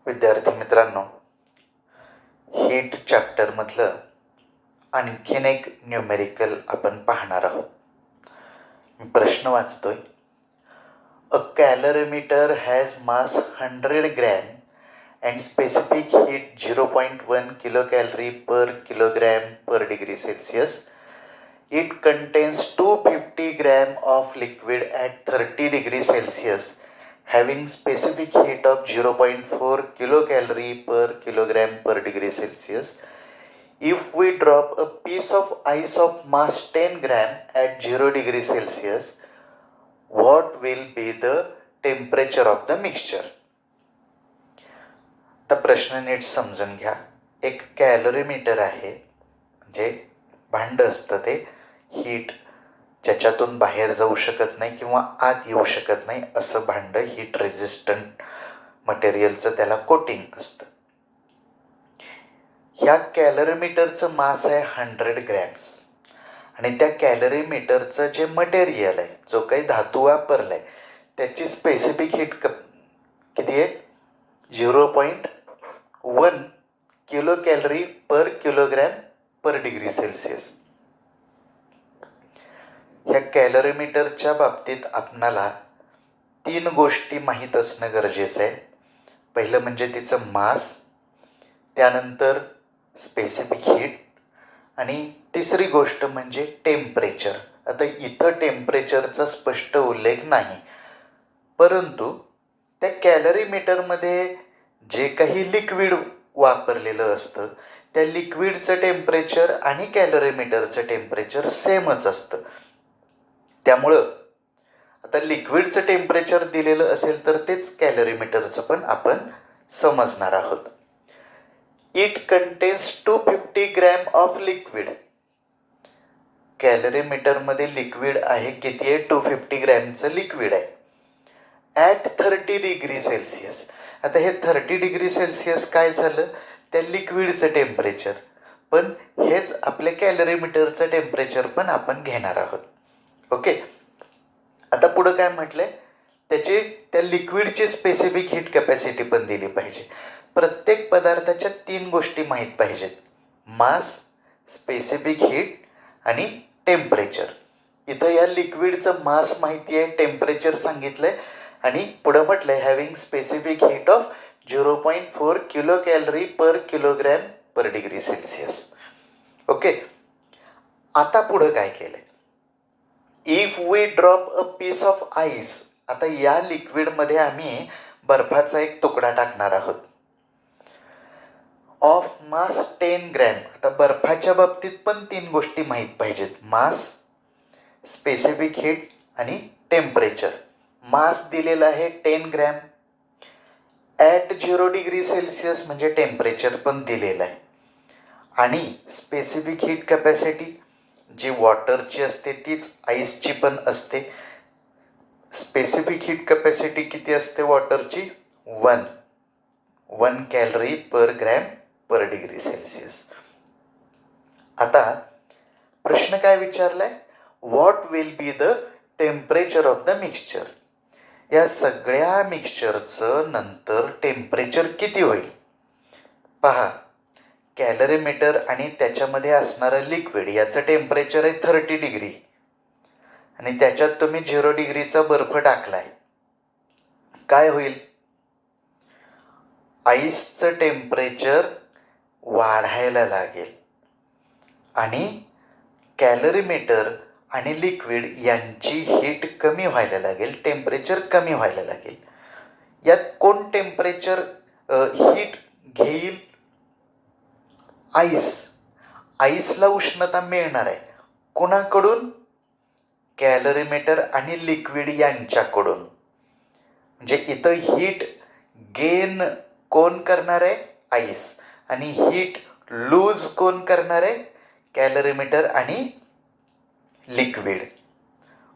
विद्यार्थी मित्रांनो, हीट चॅप्टरमधलं आणखीन एक न्यूमेरिकल आपण पाहणार आहोत. मी प्रश्न वाचतोय. A calorimeter has mass 100 gram and specific heat 0.1 kilo calorie per kilogram per degree Celsius. It contains 250 grams of liquid at 30 degrees Celsius having specific heat of 0.4 kilocalorie per kilogram per degree Celsius. If we drop a piece of ice of mass 10 gram at 0 degree Celsius, what will be the temperature of the mixture? आता प्रश्न नीट समजून घ्या. एक कॅलरीमीटर आहे, म्हणजे भांड असतं ते हीट ज्याच्यातून बाहेर जाऊ शकत नाही किंवा आत येऊ शकत नाही असं भांड, हीट रेझिस्टंट मटेरियलचं त्याला कोटिंग असतं. ह्या कॅलरीमीटरचं मास आहे 100 ग्रॅम्स आणि त्या कॅलरीमीटरचं जे मटेरियल आहे, जो काही धातू वापरलाय, त्याची स्पेसिफिक हीट किती आहे? 0.1 kilo calorie per kilogram per degree Celsius. ह्या कॅलरीमीटरच्या बाबतीत आपणाला 3 गोष्टी माहीत असणं गरजेचं आहे. पहिलं म्हणजे तिचं मास, त्यानंतर स्पेसिफिक हीट आणि तिसरी गोष्ट म्हणजे टेम्परेचर. आता इथं टेम्परेचरचा स्पष्ट उल्लेख नाही, परंतु त्या कॅलरीमीटरमध्ये जे काही लिक्विड वापरलेलं असतं त्या लिक्विडचं टेम्परेचर आणि कॅलरीमीटरचं टेम्परेचर सेमच असतं. त्यामुळं आता लिक्विडचं टेम्परेचर दिलेलं असेल तर तेच कॅलरीमीटरचं पण आपण समजणार आहोत. It contains 250 gram of liquid. कॅलरीमीटरमध्ये लिक्विड आहे, किती आहे? 250 ग्रॅमचं लिक्विड आहे. At 30 degree Celsius. आता हे 30 डिग्री सेल्सिअस काय झालं? त्या लिक्विडचं टेम्परेचर, पण हेच आपल्या कॅलरीमीटरचं टेम्परेचर पण आपण घेणार आहोत. ओके, आता पुढं काय म्हटलंय? त्या लिक्विडची स्पेसिफिक हीट कॅपॅसिटी पण दिली पाहिजे. प्रत्येक पदार्थाच्या 3 गोष्टी माहीत पाहिजेत: मास, स्पेसिफिक हीट आणि टेम्परेचर. इथं या लिक्विडचं मास माहिती आहे, टेम्परेचर सांगितलंय आणि पुढं म्हटलंय having specific heat of 0.4 kilo calorie per kilogram per degree Celsius. Okay, आता पुढं काय केलंय? If we drop a piece of ice. आता या लिक्विडमध्ये आम्ही बर्फाचा एक तुकडा टाकणार आहोत. Of mass 10 gram. आता बर्फाच्या बाबतीत पण 3 गोष्टी माहीत पाहिजेत: मास, स्पेसिफिक हीट आणि टेम्परेचर. मास दिलेला आहे 10 ग्रॅम. ॲट 0 डिग्री सेल्सिअस म्हणजे टेम्परेचर पण दिलेलं आहे. आणि स्पेसिफिक हीट कॅपॅसिटी जी वॉटरची असते तीच आईसची पण असते. स्पेसिफिक हीट कॅपॅसिटी किती असते वॉटरची? 1 calorie per gram per degree Celsius. आता प्रश्न काय विचारलाय? What will be the temperature of the mixture. या सगळ्या मिक्सचरचं नंतर टेम्परेचर किती होईल? पहा, कॅलरीमीटर आणि त्याच्यामध्ये असणारं लिक्विड याचं टेम्परेचर आहे 30 डिग्री आणि त्याच्यात तुम्ही 0 डिग्रीचा बर्फ टाकलाय. काय होईल? आईसचं टेम्परेचर वाढायला लागेल आणि कॅलरीमीटर आणि लिक्विड यांची हीट कमी व्हायला लागेल, टेम्परेचर कमी व्हायला लागेल. यात कोण टेम्परेचर हीट घेईल? आईस. आईसला उष्णता मिळणार आहे कोणाकडून? कॅलरीमीटर आणि लिक्विड यांच्याकडून. म्हणजे इथं हीट गेन कोण करणार आहे? आईस. आणि हीट लूज कोण करणार आहे? कॅलरीमीटर आणि लिक्विड.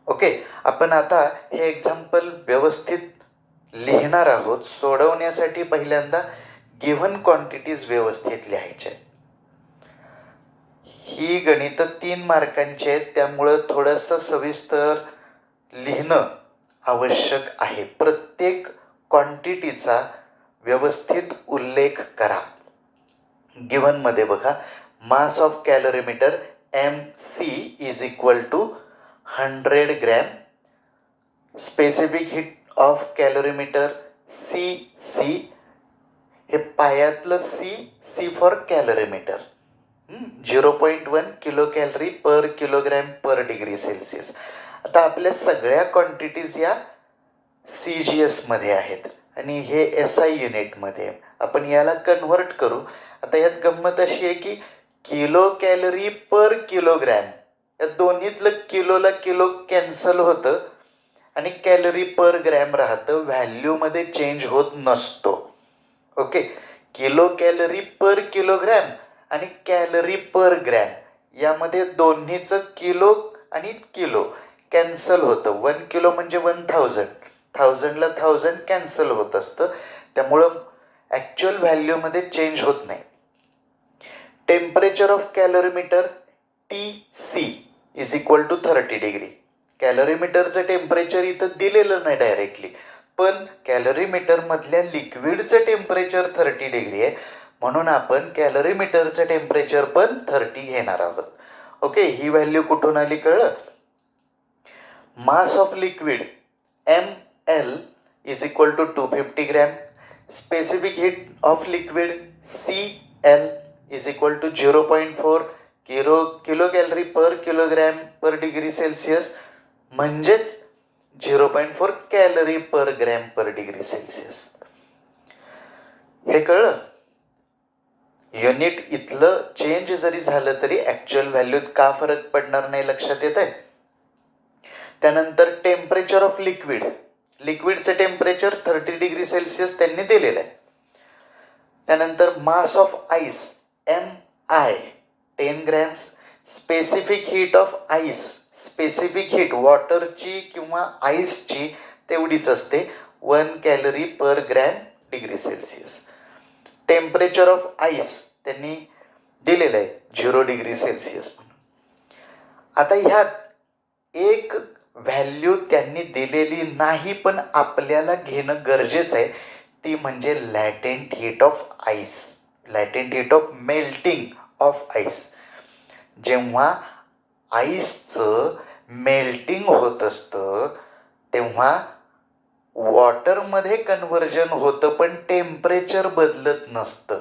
ओके, आपण आता हे एक्झाम्पल व्यवस्थित लिहिणार आहोत. सोडवण्यासाठी पहिल्यांदा गिव्हन क्वांटिटीज व्यवस्थित लिहायच्या. ही गणितं 3 मार्कांची आहेत, त्यामुळं थोडंसं सविस्तर लिहिणं आवश्यक आहे. प्रत्येक क्वांटिटीचा व्यवस्थित उल्लेख करा. गिव्हनमध्ये बघा, mass of calorimeter MC is equal to 100 gram, specific heat of calorimeter CC, हे पायातलं C for calorimeter, 0.1 kilo calorie per kilogram per degree Celsius. आता आपल्या सगळ्या क्वांटिटीज या CGS मध्ये आहेत आणि हे SI युनिटमध्ये. आपण याला कन्व्हर्ट करू. आता यात गंमत अशी आहे की किलो कॅलरी पर किलोग्रॅम, या दोन्हीतलं किलोला किलो कॅन्सल होतं आणि कॅलरी पर ग्रॅम राहतं, व्हॅल्यूमध्ये चेंज होत नसतो. Okay, kilo calorie per kilogram आणि कॅलरी पर ग्रॅम यामध्ये दोन्हीचं किलो आणि किलो कॅन्सल होतं. 1 किलो म्हणजे 1000, 1000ला 1000 कॅन्सल होत असतं, त्यामुळं ॲक्च्युअल व्हॅल्यूमध्ये चेंज होत नाही. Temperature of calorimeter TC is equal to 30 degree. कॅलरीमीटरचं टेम्परेचर इथं दिलेलं नाही डायरेक्टली, पण कॅलरीमीटरमधल्या लिक्विडचं टेम्परेचर 30 डिग्री आहे, म्हणून आपण कॅलरीमीटरचं टेम्परेचर पण 30 घेणार आहोत. ओके, ही व्हॅल्यू कुठून आली कळलं? Mass of liquid ML is equal to 250 gram, specific heat of liquid CL is equal to 0.4 kilo calorie per kilogram per degree Celsius, म्हणजेच 0.4 calorie per gram per degree Celsius. हे कळलं? Unit इथलं change जरी झालं तरी actual व्हॅल्यूत का फरक पडणार नाही, लक्षात येत आहे? त्यानंतर टेम्परेचर ऑफ लिक्विड, लिक्विडचं टेम्परेचर 30 डिग्री सेल्सिअस त्यांनी दिलेलं आहे. त्यानंतर mass of ice MI 10 grams, specific heat of ice, specific heat वॉटरची किंवा आईसची तेवढीच असते, 1 calorie per gram degree Celsius. Temperature of ice त्यांनी दिलेलं आहे 0 डिग्री सेल्सिअस. आता ह्यात एक व्हॅल्यू त्यांनी दिलेली नाही पण आपल्याला घेणं गरजेचं आहे, ती म्हणजे latent heat of ice, latent heat of melting of ice. जेव्हा आईसचं मेल्टिंग होत असतं तेव्हा वॉटरमध्ये कन्व्हर्जन होतं, पण टेम्परेचर बदलत नसतं.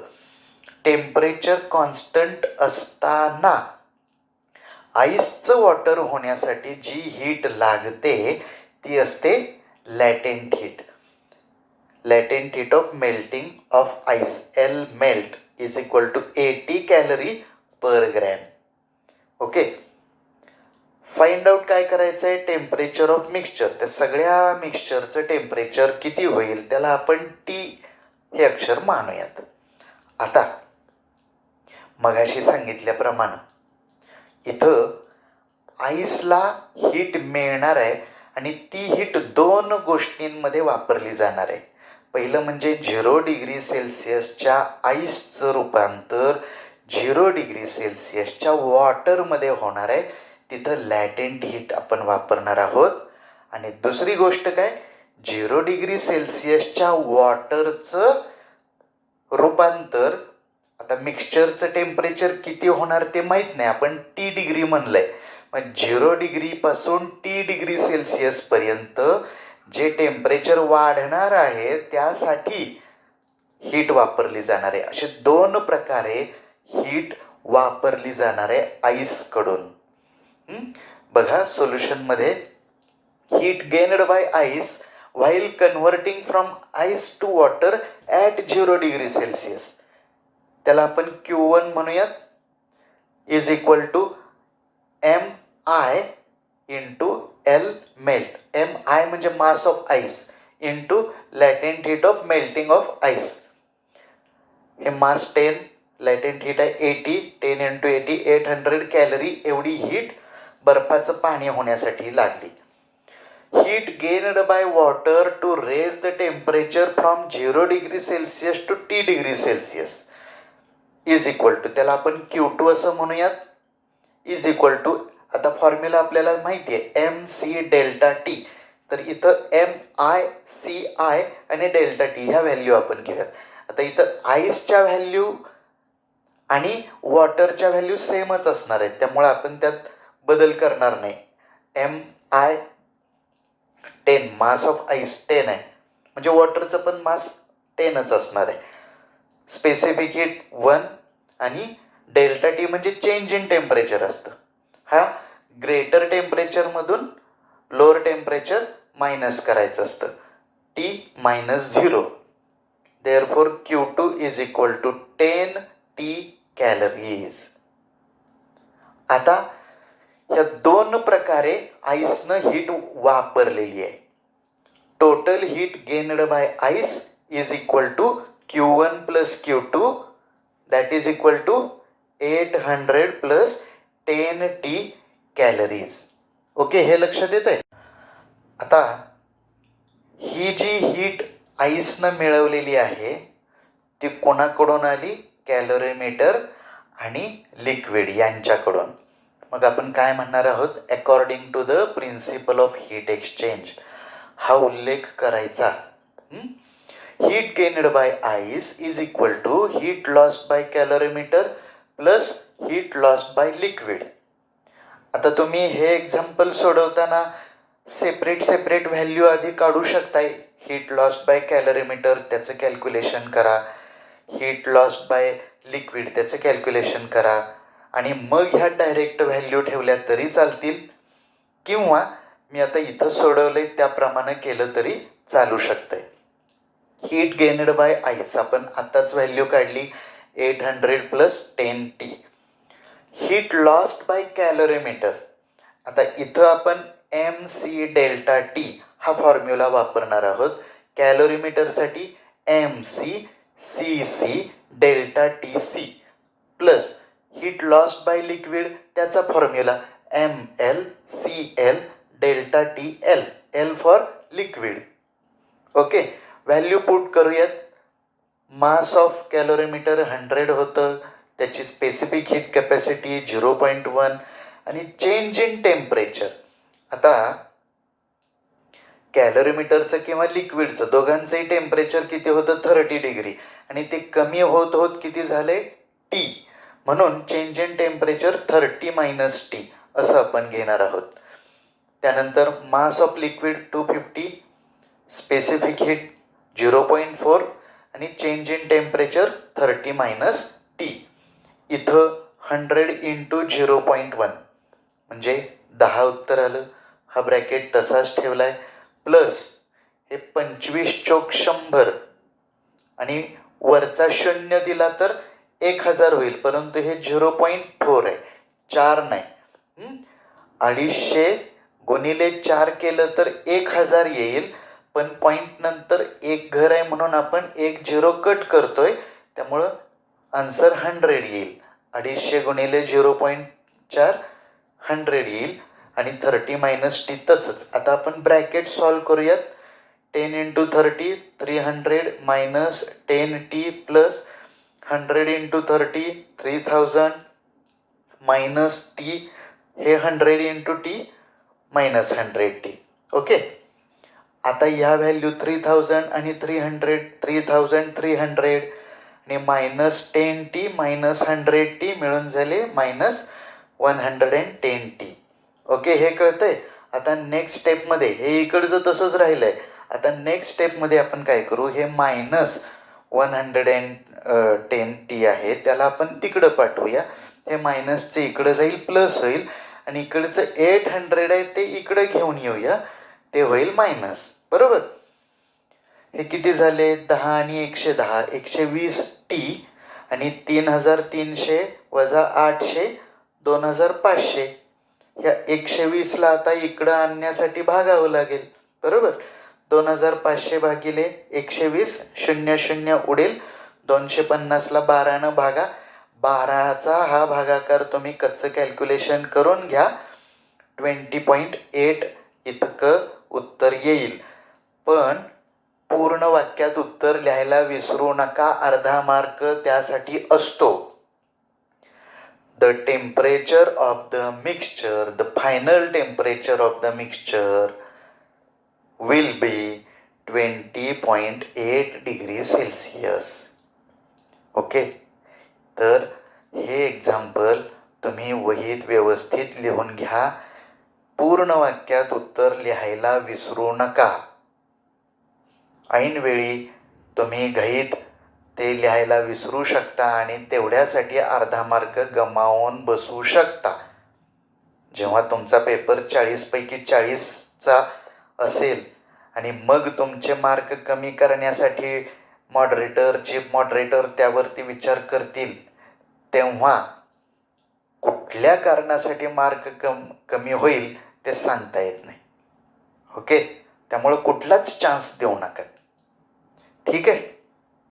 टेम्परेचर कॉन्स्टंट असताना आईसचं वॉटर होण्यासाठी जी हीट लागते ती असते latent heat. Latent heat of melting of ice L melt is equal to 80 calorie per gram. Okay, find out काय करायचं आहे? Temperature of mixture. त्या सगळ्या मिक्सचरचं टेम्परेचर किती होईल त्याला आपण T हे अक्षर मानूयात. आता मगाशी सांगितल्याप्रमाणे इथं आईसला हीट मिळणार आहे आणि ती हीट दोन गोष्टींमध्ये वापरली जाणार आहे. पहिलं म्हणजे 0 डिग्री सेल्सिअसच्या आईसचं रूपांतर 0 डिग्री सेल्सिअसच्या वॉटरमध्ये होणार आहे, तिथं लॅटेंट हीट आपण वापरणार आहोत. आणि दुसरी गोष्ट काय, 0 डिग्री सेल्सिअसच्या वॉटरचं रूपांतर, आता मिक्सचरचं टेम्परेचर किती होणार ते माहीत नाही, आपण T डिग्री म्हणलंय, मग 0 डिग्रीपासून T डिग्री सेल्सिअसपर्यंत जे टेम्परेचर वाढणार आहे त्यासाठी हीट वापरली जाणार आहे. असे दोन प्रकारे हीट वापरली जाणार आहे आईसकडून. बघा सोल्युशनमध्ये, heat gained by ice while converting from ice to water at 0 degree Celsius, त्याला आपण Q1 म्हणूयात, is equal to MI into L melt. MI म्हणजे mass of ice into latent heat of melting of ice. हे mass 10, latent heat आहे 80, 10 into 80 800 calorie, एवढी heat बर्फाचं पाणी होण्यासाठी लागली. Heat gained by water to raise the temperature from 0 degree Celsius to T degree Celsius is equal to, त्याला आपण Q2 असं म्हणूयात, इज इक्वल टू, आता फॉर्म्युला आपल्याला माहिती आहे MC डेल्टा T, तर इथं MICI आणि डेल्टा टी ह्या व्हॅल्यू आपण घेऊयात. आता इथं आईसच्या व्हॅल्यू आणि वॉटरच्या व्हॅल्यू सेमच असणार आहेत, त्यामुळे आपण त्यात बदल करणार नाही. MI10, मास ऑफ आईस 10 आहे, म्हणजे वॉटरचं पण मास 10च असणार आहे. स्पेसिफिक हीट 1 आणि डेल्टा टी म्हणजे चेंज इन टेम्परेचर असतं. हा ग्रेटर टेम्परेचरमधून लोअर टेम्परेचर मायनस करायचं असतं, T -0. Therefore Q2 is equal to 10T calories. आता या दोन प्रकारे आईसनं हीट वापरलेली आहे. Total heat gained by ice is equal to Q1 plus Q2 that is equal to 800 plus 10T calories. Okay, हे लक्षात येत आहे. आता ही जी हीट आईसनं मिळवलेली आहे ती कोणाकडून आली? कॅलरीमीटर आणि लिक्विड यांच्याकडून. मग आपण काय म्हणणार आहोत? According to the principle of heat exchange हा उल्लेख करायचा. Heat gained by ice is equal to heat lost by calorimeter plus heat lost by liquid. आता तुम्ही हे एक्झाम्पल सोडवताना सेपरेट व्हॅल्यू आधी काढू शकताय. हीट लॉस्ट बाय कॅलरीमीटर त्याचं कॅल्क्युलेशन करा, हीट लॉस्ट बाय लिक्विड त्याचं कॅल्क्युलेशन करा आणि मग ह्या डायरेक्ट व्हॅल्यू ठेवल्या तरी चालतील, किंवा मी आता इथं सोडवलंय त्याप्रमाणे केलं तरी चालू शकतंय. हीट गेनड बाय आईस आपण आताच व्हॅल्यू काढली 800 plus 10T. Heat lost by calorimeter, आता इथं आपण MC डेल्टा टी हा फॉर्म्युला वापरणार आहोत. कॅलरीमीटरसाठी MCCC delta TC plus heat lost by liquid त्याचा formula MLCL delta TL, L for liquid. Okay, value put करूयात. मास ऑफ कॅलरीमीटर 100 होतं, त्याची स्पेसिफिक हीट कॅपॅसिटी 0.1 आणि चेंज इन टेम्परेचर. आता कॅलरीमीटरचं किंवा लिक्विडचं दोघांचंही टेम्परेचर किती होतं? 30 डिग्री, आणि ते कमी होत होत किती झाले? T. म्हणून चेंज इन टेम्परेचर 30 - T असं आपण घेणार आहोत. त्यानंतर mass of liquid 250, specific heat 0.4 आणि चेंज इन टेम्परेचर 30 - T. इथं 100 इंटू 0.1 म्हणजे 10 उत्तर आलं. हा ब्रॅकेट तसाच ठेवलाय, प्लस हे 25 चोक 100 आणि वरचा 0 दिला तर 1000 होईल, परंतु हे 0.4 आहे, 4 नाही. 250 गुणिले 4 केलं तर 1000 येईल, पण पॉईंट नंतर एक घर आहे म्हणून आपण 1 0 कट करतोय, त्यामुळं आन्सर 100 येईल. 250 गुणिले 0.4 100 येईल आणि 30 - T तसंच. आता आपण ब्रॅकेट सॉल्व करूयात. 10 into 30 300 minus 10T plus 100 into 30 3000 minus T, हे 100 into T minus 100T. Okay, आता ह्या व्हॅल्यू 3000 आणि 300 3300 आणि मायनस 10T मायनस 100T मिळून झाले मायनस 110T. ओके, हे कळतंय. आता नेक्स्ट स्टेपमध्ये हे इकडचं तसंच राहिलंय. आता नेक्स्ट स्टेपमध्ये आपण काय करू? हे मायनस 110T आहे त्याला आपण तिकडं पाठवूया. हे मायनसचे इकडं जाईल, प्लस होईल, आणि इकडचं 800 आहे ते इकडं घेऊन येऊया, ते होईल मायनस. बरोबर, हे किती झाले? 10 आणि 110 120T आणि 3300 वजा 800 2500. ह्या 120ला आता इकडं आणण्यासाठी भागावं लागेल. बरोबर, 2500 भागिले 120 00 उडेल, 250ला 12 भागा. 12चा हा भागाकार तुम्ही कच्चं कॅल्क्युलेशन करून घ्या. 20.8 इतकं उत्तर येईल. पण पूर्ण वाक्यात उत्तर लिहायला विसरू नका, अर्धा मार्क त्यासाठी असतो. The temperature of the mixture, the final temperature of the mixture will be 20.8 degree Celsius. Okay, तर हे एक्झाम्पल तुम्ही वहीत व्यवस्थित लिहून घ्या. पूर्ण वाक्यात उत्तर लिहायला विसरू नका. ऐनवेळी तुम्ही घाईत ते लिहायला विसरू शकता आणि तेवढ्यासाठी अर्धा मार्क गमावून बसू शकता. जेव्हा तुमचा पेपर 40पैकी 40चा असेल आणि मग तुमचे मार्क कमी करण्यासाठी मॉडरेटर, चीफ मॉडरेटर त्यावरती विचार करतील, तेव्हा कुठल्या कारणासाठी मार्क कमी होईल ते सांगता येत नाही. ओके, त्यामुळे कुठलाच चान्स देऊ नका. ठीक आहे.